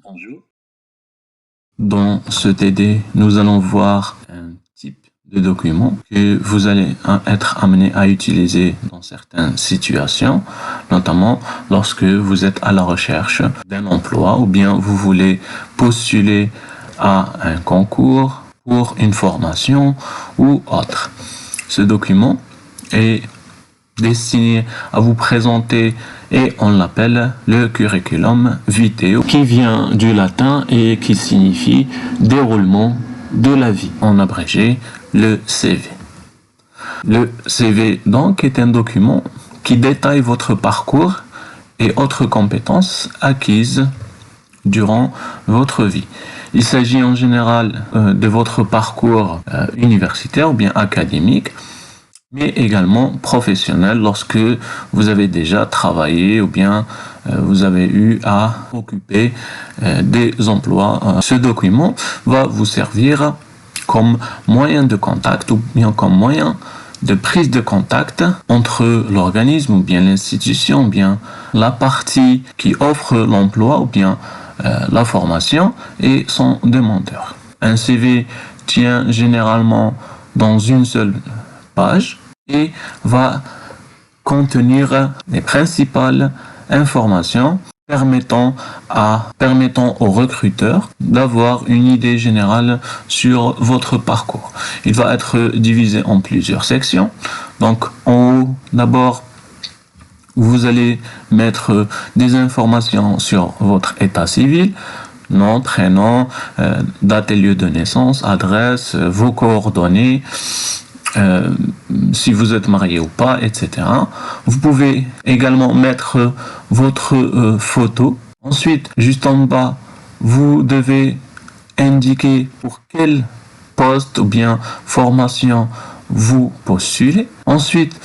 Bonjour. Dans ce TD, nous allons voir un type de document que vous allez être amené à utiliser dans certaines situations, notamment lorsque vous êtes à la recherche d'un emploi ou bien vous voulez postuler à un concours pour une formation ou autre. Ce document est destiné à vous présenter et on l'appelle le curriculum vitae qui vient du latin et qui signifie déroulement de la vie, en abrégé le CV. Le CV donc est un document qui détaille votre parcours et autres compétences acquises durant votre vie. Il s'agit en général de votre parcours universitaire ou bien académique, mais également professionnel lorsque vous avez déjà travaillé ou bien vous avez eu à occuper des emplois. Ce document va vous servir comme moyen de contact ou bien comme moyen de prise de contact entre l'organisme ou bien l'institution ou bien la partie qui offre l'emploi ou bien la formation et son demandeur. Un CV tient généralement dans une seule page et va contenir les principales informations permettant aux recruteurs d'avoir une idée générale sur votre parcours. Il va être divisé en plusieurs sections. Donc en haut, d'abord, vous allez mettre des informations sur votre état civil, nom, prénom, date et lieu de naissance, adresse, vos coordonnées, si vous êtes marié ou pas, etc. Vous pouvez également mettre votre photo. Ensuite, juste en bas, vous devez indiquer pour quel poste ou bien formation vous postulez. Ensuite,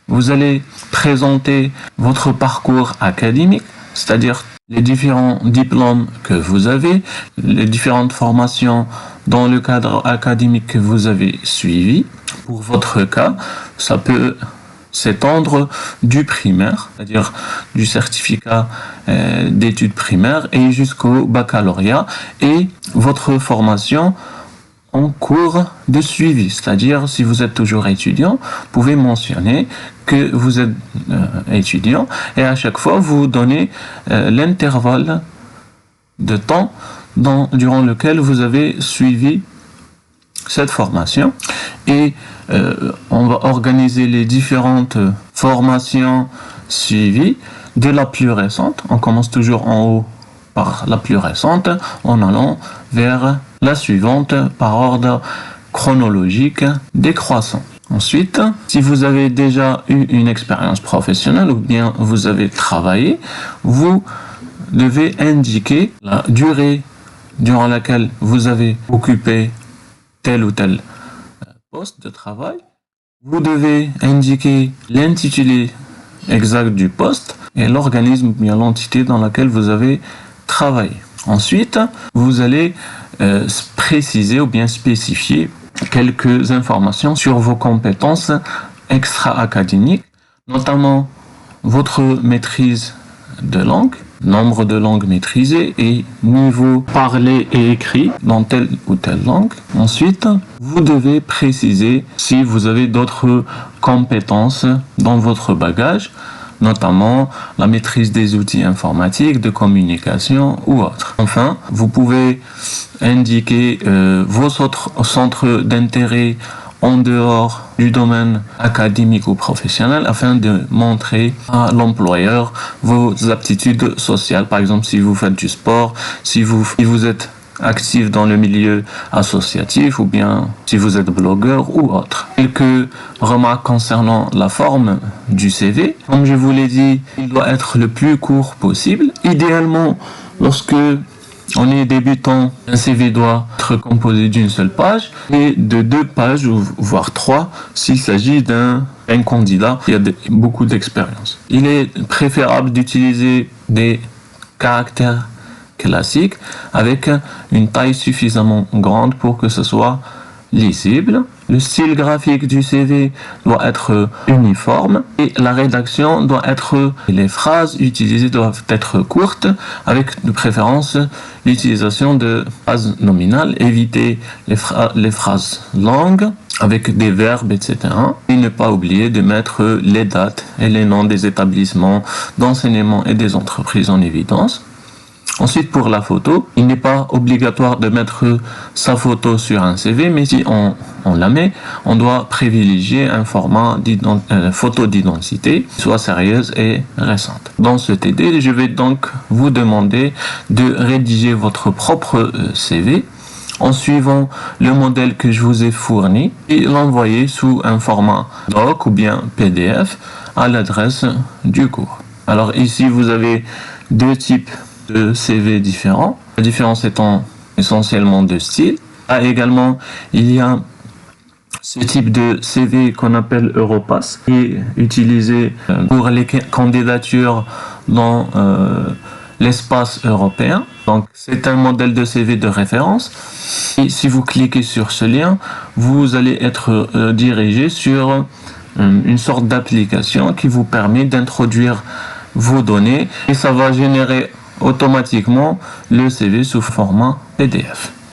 vous allez présenter votre parcours académique, c'est-à-dire les différents diplômes que vous avez, les différentes formations dans le cadre académique que vous avez suivi. Pour votre cas, ça peut s'étendre du primaire, c'est-à-dire du certificat d'études primaires et jusqu'au baccalauréat et votre formation en cours de suivi, c'est-à-dire si vous êtes toujours étudiant, vous pouvez mentionner que vous êtes étudiant et à chaque fois vous donnez l'intervalle de temps durant lequel vous avez suivi cette formation et on va organiser les différentes formations suivies de la plus récente. On commence toujours en haut par la plus récente en allant vers la suivante par ordre chronologique décroissant. Ensuite, si vous avez déjà eu une expérience professionnelle ou bien vous avez travaillé, vous devez indiquer la durée durant laquelle vous avez occupé tel ou tel poste de travail. Vous devez indiquer l'intitulé exact du poste et l'organisme ou bien l'entité dans laquelle vous avez travaillé. Ensuite, vous allez préciser ou bien spécifier quelques informations sur vos compétences extra-académiques, notamment votre maîtrise de langue, nombre de langues maîtrisées et niveau parlé et écrit dans telle ou telle langue. Ensuite, vous devez préciser si vous avez d'autres compétences dans votre bagage, notamment la maîtrise des outils informatiques, de communication ou autres. Enfin, vous pouvez indiquer vos autres centres d'intérêt en dehors du domaine académique ou professionnel afin de montrer à l'employeur vos aptitudes sociales. Par exemple, si vous faites du sport, si vous êtes actif dans le milieu associatif ou bien si vous êtes blogueur ou autre. Quelques remarques concernant la forme du CV. Comme je vous l'ai dit, il doit être le plus court possible. Idéalement, lorsque on est débutant, un CV doit être composé d'une seule page et de 2 pages, voire 3, s'il s'agit d'un candidat qui a beaucoup d'expérience. Il est préférable d'utiliser des caractères classiques avec une taille suffisamment grande pour que ce soit lisible. Le style graphique du CV doit être uniforme et la rédaction doit être, les phrases utilisées doivent être courtes avec de préférence l'utilisation de phrases nominales, éviter les phrases longues avec des verbes, etc. Et ne pas oublier de mettre les dates et les noms des établissements d'enseignement et des entreprises en évidence. Ensuite, pour la photo, il n'est pas obligatoire de mettre sa photo sur un CV, mais si on la met, on doit privilégier un format photo d'identité, soit sérieuse et récente. Dans ce TD, je vais donc vous demander de rédiger votre propre CV en suivant le modèle que je vous ai fourni et l'envoyer sous un format doc ou bien PDF à l'adresse du cours. Alors ici, vous avez deux types de CV différents, la différence étant essentiellement de style. Également, il y a ce type de CV qu'on appelle Europass, qui est utilisé pour les candidatures dans l'espace européen. Donc, c'est un modèle de CV de référence. Et si vous cliquez sur ce lien, vous allez être dirigé sur une sorte d'application qui vous permet d'introduire vos données et ça va générer automatiquement le CV sous format PDF.